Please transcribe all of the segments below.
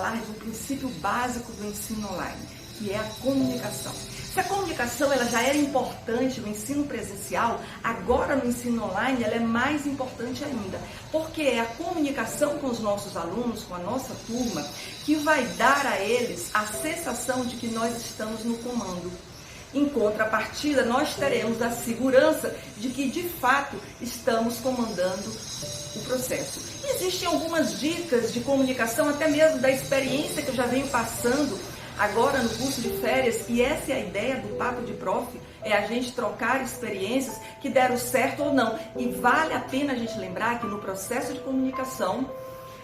falar de um princípio básico do ensino online, que é a comunicação. Se a comunicação ela já era importante no ensino presencial, agora no ensino online ela é mais importante ainda, porque é a comunicação com os nossos alunos, com a nossa turma, que vai dar a eles a sensação de que nós estamos no comando. Em contrapartida, nós teremos a segurança de que, de fato, estamos comandando o processo. Existem algumas dicas de comunicação, até mesmo da experiência que eu já venho passando agora no curso de férias, e essa é a ideia do Papo de Prof, é a gente trocar experiências que deram certo ou não. E vale a pena a gente lembrar que no processo de comunicação,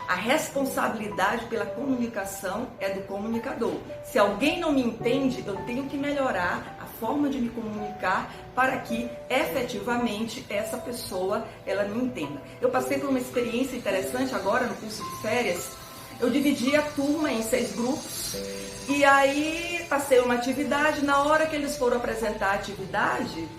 a responsabilidade pela comunicação é do comunicador. Se alguém não me entende, eu tenho que melhorar a forma de me comunicar para que efetivamente essa pessoa ela me entenda. Eu passei por uma experiência interessante agora no curso de férias. Eu dividi a turma em 6 grupos e aí passei uma atividade. Na hora que eles foram apresentar a atividade,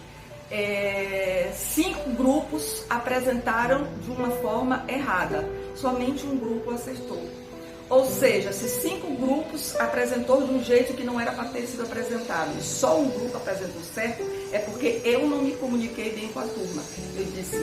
5 grupos apresentaram de uma forma errada. Somente um grupo acertou. Ou seja, se 5 grupos apresentou de um jeito que não era para ter sido apresentado e só um grupo apresentou certo, é porque eu não me comuniquei bem com a turma. Eu disse,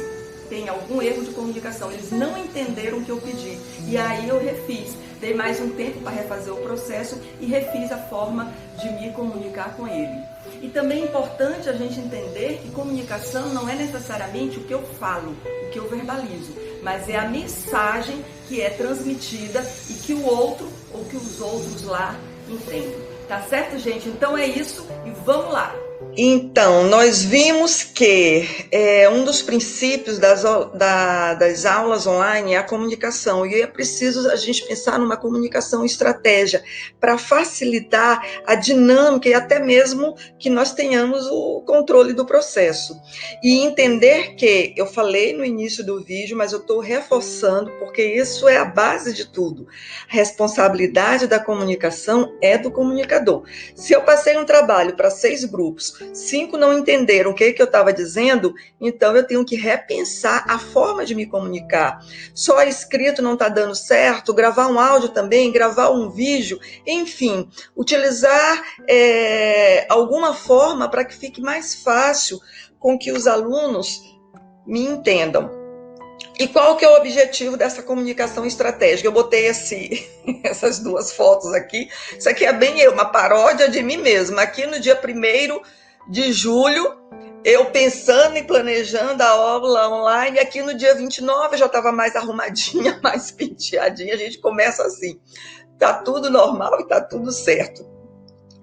tem algum erro de comunicação, eles não entenderam o que eu pedi. E aí eu refiz, dei mais um tempo para refazer o processo e refiz a forma de me comunicar com ele. E também é importante a gente entender que comunicação não é necessariamente o que eu falo, o que eu verbalizo, mas é a mensagem que é transmitida e que o outro ou que os outros lá entendem. Tá certo, gente? Então é isso e vamos lá! Então, nós vimos que um dos princípios das aulas online é a comunicação, e é preciso a gente pensar numa comunicação estratégia para facilitar a dinâmica e até mesmo que nós tenhamos o controle do processo. E entender que, eu falei no início do vídeo, mas eu estou reforçando, porque isso é a base de tudo. A responsabilidade da comunicação é do comunicador. Se eu passei um trabalho para 6 grupos, 5 não entenderam o que eu estava dizendo, então eu tenho que repensar a forma de me comunicar. Só escrito não está dando certo, gravar um áudio também, gravar um vídeo, enfim, utilizar alguma forma para que fique mais fácil com que os alunos me entendam. E qual que é o objetivo dessa comunicação estratégica? Eu botei essas 2 fotos aqui. Isso aqui é bem uma paródia de mim mesma. Aqui no dia 1º de julho, eu pensando e planejando a aula online. Aqui no dia 29 eu já estava mais arrumadinha, mais penteadinha. A gente começa assim. Tá tudo normal e tá tudo certo.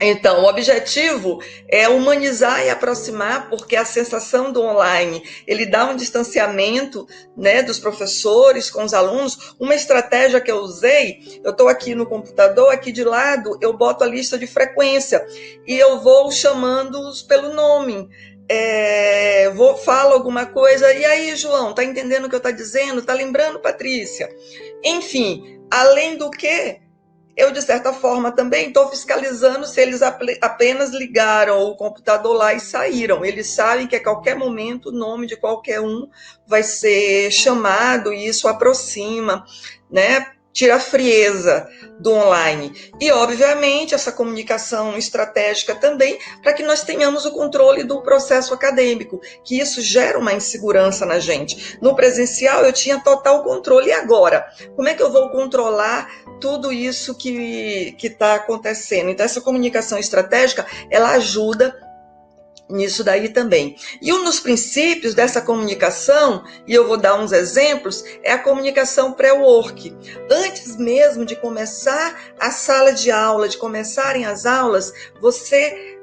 Então, o objetivo é humanizar e aproximar, porque a sensação do online, ele dá um distanciamento, né, dos professores com os alunos. Uma estratégia que eu usei, eu estou aqui no computador, aqui de lado, eu boto a lista de frequência e eu vou chamando-os pelo nome. Falo alguma coisa, e aí, João, tá entendendo o que eu estou dizendo? Tá lembrando, Patrícia? Enfim, além do que, eu, de certa forma, também estou fiscalizando se eles apenas ligaram o computador lá e saíram. Eles sabem que a qualquer momento o nome de qualquer um vai ser chamado e isso aproxima, né? Tira a frieza do online. E, obviamente, essa comunicação estratégica também, para que nós tenhamos o controle do processo acadêmico, que isso gera uma insegurança na gente. No presencial, eu tinha total controle. E agora? Como é que eu vou controlar tudo isso que está acontecendo? Então, essa comunicação estratégica, ela ajuda nisso daí também. E um dos princípios dessa comunicação, e eu vou dar uns exemplos, é a comunicação pré-work. Antes mesmo de começar a sala de aula, de começarem as aulas, você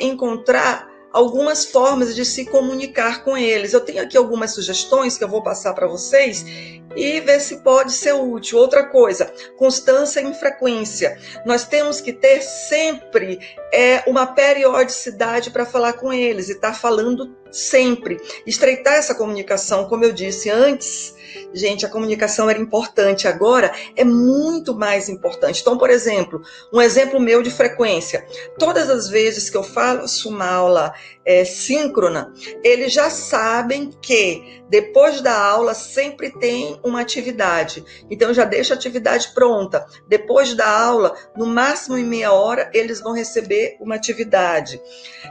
encontrar algumas formas de se comunicar com eles. Eu tenho aqui algumas sugestões que eu vou passar para vocês e ver se pode ser útil. Outra coisa, constância em frequência. Nós temos que ter sempre uma periodicidade para falar com eles e estar falando sempre. Estreitar essa comunicação, como eu disse antes, gente, a comunicação era importante, agora é muito mais importante. Então, por exemplo, um exemplo meu de frequência, todas as vezes que eu faço uma aula síncrona, eles já sabem que depois da aula sempre tem uma atividade, então eu já deixo a atividade pronta. Depois da aula, no máximo em meia hora, eles vão receber uma atividade.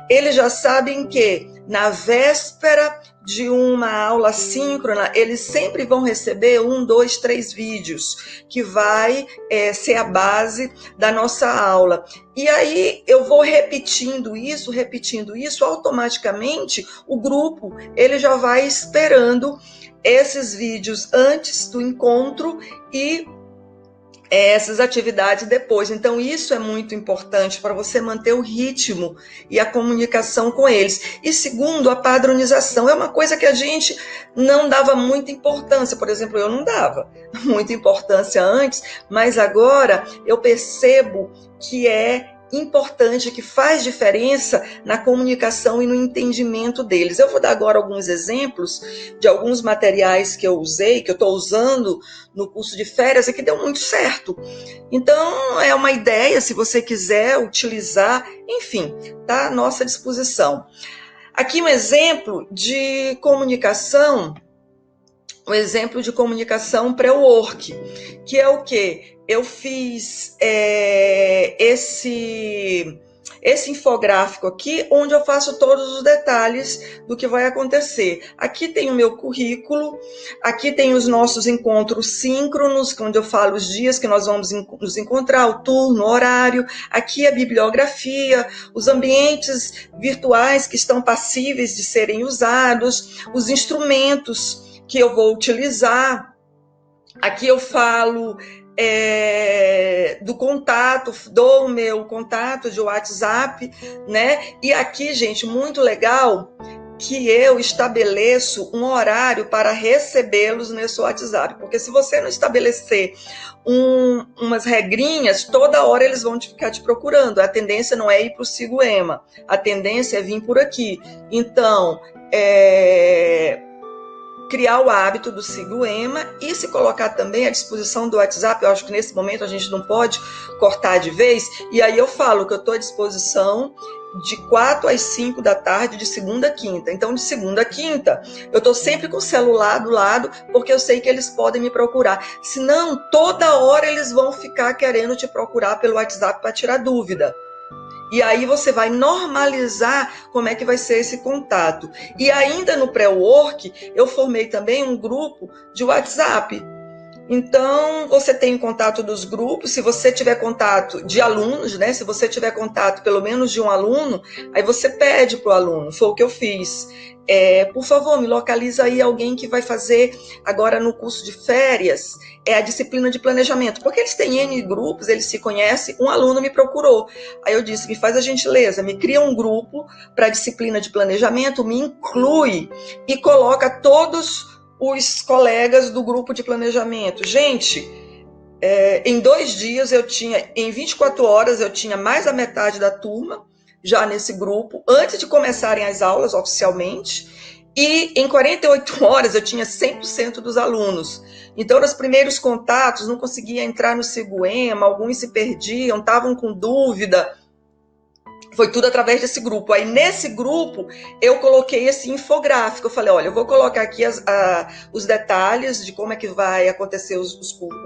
Eles já sabem que na véspera de uma aula síncrona, eles sempre vão receber 1, 2, 3 vídeos, que vai ser a base da nossa aula. E aí eu vou repetindo isso, automaticamente o grupo ele já vai esperando esses vídeos antes do encontro e essas atividades depois. Então, isso é muito importante para você manter o ritmo e a comunicação com eles. E segundo, a padronização é uma coisa que a gente não dava muita importância. Por exemplo, eu não dava muita importância antes, mas agora eu percebo que é importante, que faz diferença na comunicação e no entendimento deles. Eu vou dar agora alguns exemplos de alguns materiais que eu usei, que eu estou usando no curso de férias e que deu muito certo. Então, é uma ideia, se você quiser utilizar, enfim, está à nossa disposição. Aqui um exemplo de comunicação, pré-work, que é o quê? Eu fiz esse infográfico aqui, onde eu faço todos os detalhes do que vai acontecer. Aqui tem o meu currículo, aqui tem os nossos encontros síncronos, onde eu falo os dias que nós vamos nos encontrar, o turno, o horário. Aqui a bibliografia, os ambientes virtuais que estão passíveis de serem usados, os instrumentos que eu vou utilizar. Aqui eu falo do contato, do meu contato de WhatsApp, né? E aqui, gente, muito legal que eu estabeleço um horário para recebê-los nesse WhatsApp, porque se você não estabelecer umas regrinhas, toda hora eles vão ficar te procurando. A tendência não é ir para o Sigo Ema, a tendência é vir por aqui. Então, criar o hábito do Sigo Ema e se colocar também à disposição do WhatsApp. Eu acho que nesse momento a gente não pode cortar de vez, e aí eu falo que eu estou à disposição de 4 às 5 da tarde, de segunda a quinta. Então, de segunda a quinta, eu estou sempre com o celular do lado, porque eu sei que eles podem me procurar. Senão, toda hora eles vão ficar querendo te procurar pelo WhatsApp para tirar dúvida. E aí você vai normalizar como é que vai ser esse contato. E ainda no pré-work, eu formei também um grupo de WhatsApp. Então, você tem contato dos grupos, se você tiver contato de alunos, né? Se você tiver contato pelo menos de um aluno, aí você pede para o aluno, foi o que eu fiz. Por favor, me localiza aí alguém que vai fazer agora no curso de férias, a disciplina de planejamento, porque eles têm N grupos, eles se conhecem, um aluno me procurou. Aí eu disse, me faz a gentileza, me cria um grupo para a disciplina de planejamento, me inclui e coloca todos os colegas do grupo de planejamento. Gente, em 2 dias em 24 horas eu tinha mais da metade da turma já nesse grupo, antes de começarem as aulas oficialmente, e em 48 horas eu tinha 100% dos alunos. Então, nos primeiros contatos, não conseguia entrar no Sigo Ema, alguns se perdiam, estavam com dúvida. Foi tudo através desse grupo. Aí, nesse grupo, eu coloquei esse infográfico. Eu falei, olha, eu vou colocar aqui os detalhes de como é que vai acontecer o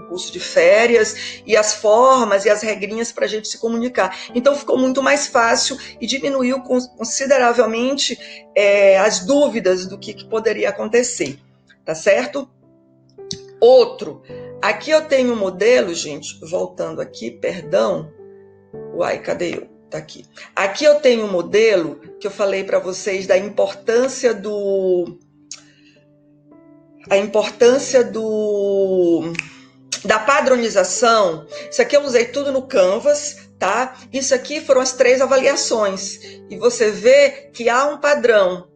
curso de férias e as formas e as regrinhas para a gente se comunicar. Então, ficou muito mais fácil e diminuiu consideravelmente as dúvidas do que poderia acontecer. Tá certo? Outro. Aqui eu tenho um modelo, gente, voltando aqui, perdão. Uai, cadê eu? Tá aqui. Aqui eu tenho um modelo que eu falei para vocês da importância da padronização. Isso aqui eu usei tudo no Canvas, tá? Isso aqui foram as 3 avaliações. E você vê que há um padrão.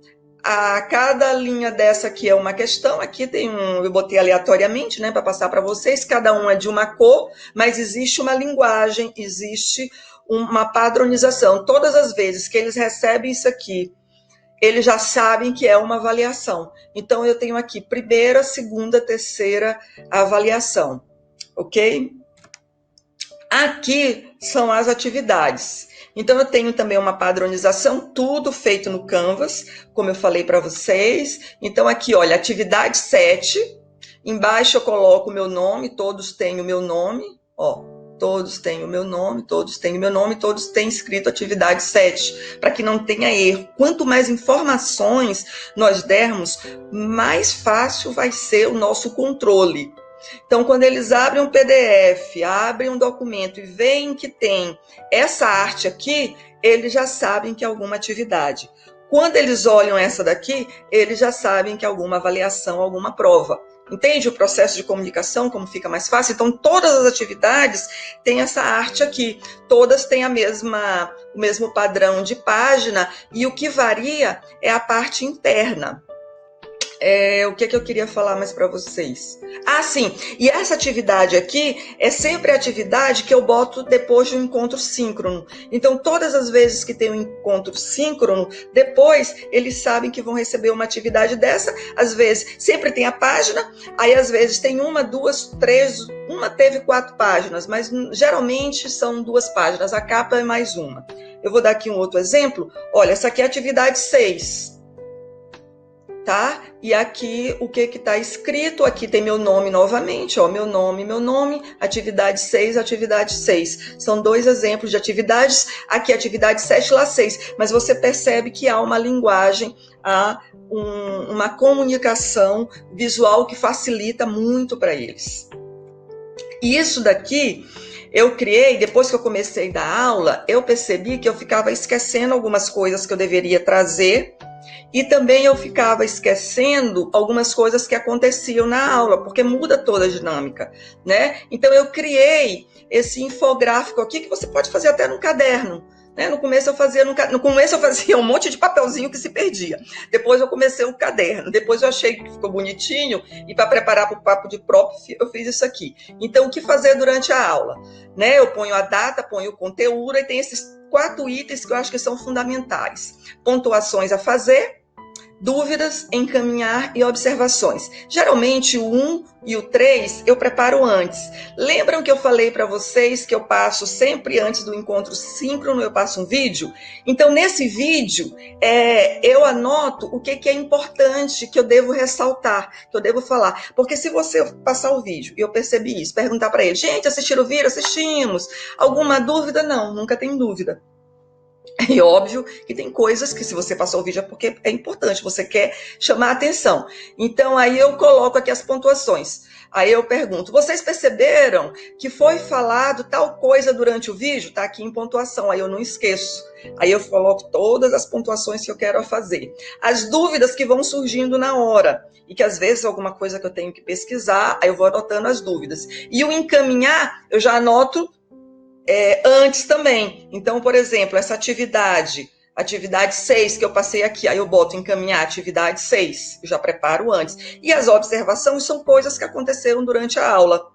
A cada linha dessa aqui é uma questão, aqui tem eu botei aleatoriamente, né, para passar para vocês, cada um é de uma cor, mas existe uma linguagem, existe uma padronização. Todas as vezes que eles recebem isso aqui, eles já sabem que é uma avaliação. Então, eu tenho aqui primeira, segunda, terceira avaliação, ok? Aqui são as atividades. Então, eu tenho também uma padronização, tudo feito no Canvas, como eu falei para vocês. Então, aqui, olha, atividade 7. Embaixo eu coloco o meu nome, todos têm o meu nome, ó. Todos têm o meu nome, todos têm o meu nome, todos têm escrito atividade 7, para que não tenha erro. Quanto mais informações nós dermos, mais fácil vai ser o nosso controle. Então, quando eles abrem um PDF, abrem um documento e veem que tem essa arte aqui, eles já sabem que é alguma atividade. Quando eles olham essa daqui, eles já sabem que é alguma avaliação, alguma prova. Entende o processo de comunicação, como fica mais fácil? Então, todas as atividades têm essa arte aqui. Todas têm o mesmo padrão de página, e o que varia é a parte interna. O que eu queria falar mais para vocês? Ah, sim, e essa atividade aqui é sempre a atividade que eu boto depois de um encontro síncrono. Então, todas as vezes que tem um encontro síncrono, depois eles sabem que vão receber uma atividade dessa. Às vezes, sempre tem a página, aí às vezes tem uma, duas, três, uma teve 4 páginas, mas geralmente são 2 páginas, a capa é mais uma. Eu vou dar aqui um outro exemplo. Olha, essa aqui é a atividade 6. Tá? E aqui o que está escrito, aqui tem meu nome novamente, ó, meu nome, atividade 6, atividade 6. São 2 exemplos de atividades, aqui atividade 7, lá 6. Mas você percebe que há uma linguagem, há uma comunicação visual que facilita muito para eles. E isso daqui eu criei, depois que eu comecei a dar aula, eu percebi que eu ficava esquecendo algumas coisas que eu deveria trazer, e também eu ficava esquecendo algumas coisas que aconteciam na aula, porque muda toda a dinâmica, né? Então eu criei esse infográfico aqui, que você pode fazer até no caderno, né? No começo eu fazia um monte de papelzinho que se perdia. Depois eu comecei o caderno, depois eu achei que ficou bonitinho, e para preparar para o papo de prof, eu fiz isso aqui. Então, o que fazer durante a aula? Né? Eu ponho a data, ponho o conteúdo, e tem esses 4 itens que eu acho que são fundamentais. Pontuações a fazer, dúvidas, encaminhar e observações. Geralmente o 1 e o 3 eu preparo antes. Lembram que eu falei para vocês que eu passo sempre antes do encontro síncrono, eu passo um vídeo? Então, nesse vídeo, eu anoto o que é importante, que eu devo ressaltar, que eu devo falar. Porque se você passar o vídeo, e eu percebi isso, perguntar para ele, gente, assistiram o vídeo? Assistimos. Alguma dúvida? Não, nunca tem dúvida. E óbvio que tem coisas que, se você passou o vídeo, é porque é importante, você quer chamar a atenção. Então, aí eu coloco aqui as pontuações. Aí eu pergunto, vocês perceberam que foi falado tal coisa durante o vídeo? Tá aqui em pontuação, aí eu não esqueço. Aí eu coloco todas as pontuações que eu quero fazer. As dúvidas que vão surgindo na hora, e que às vezes alguma coisa que eu tenho que pesquisar, aí eu vou anotando as dúvidas. E o encaminhar, eu já anoto antes também. Então, por exemplo, essa atividade 6 que eu passei aqui, aí eu boto encaminhar atividade 6, eu já preparo antes. E as observações são coisas que aconteceram durante a aula.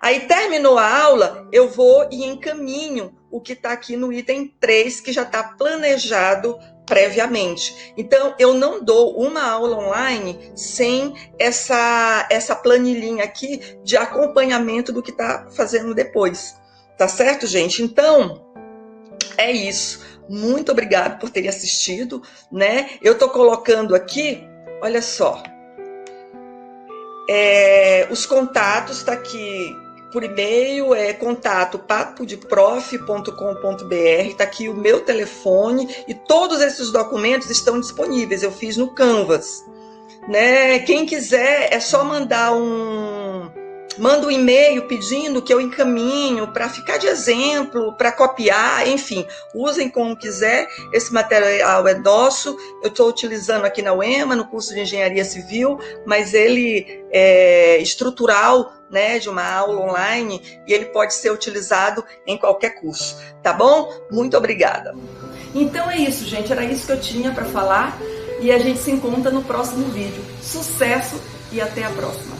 Aí terminou a aula, eu vou e encaminho o que está aqui no item 3, que já está planejado previamente. Então, eu não dou uma aula online sem essa planilhinha aqui de acompanhamento do que está fazendo depois. Tá certo, gente? Então, é isso. Muito obrigada por terem assistido, né? Eu tô colocando aqui, olha só, os contatos, tá aqui por e-mail, contato papodeprof.com.br, tá aqui o meu telefone, e todos esses documentos estão disponíveis, eu fiz no Canvas, né? Quem quiser, é só manda um e-mail pedindo que eu encaminho para ficar de exemplo, para copiar, enfim, usem como quiser. Esse material é nosso, eu estou utilizando aqui na UEMA, no curso de Engenharia Civil, mas ele é estrutural, né, de uma aula online, e ele pode ser utilizado em qualquer curso, tá bom? Muito obrigada. Então é isso, gente, era isso que eu tinha para falar, e a gente se encontra no próximo vídeo. Sucesso e até a próxima!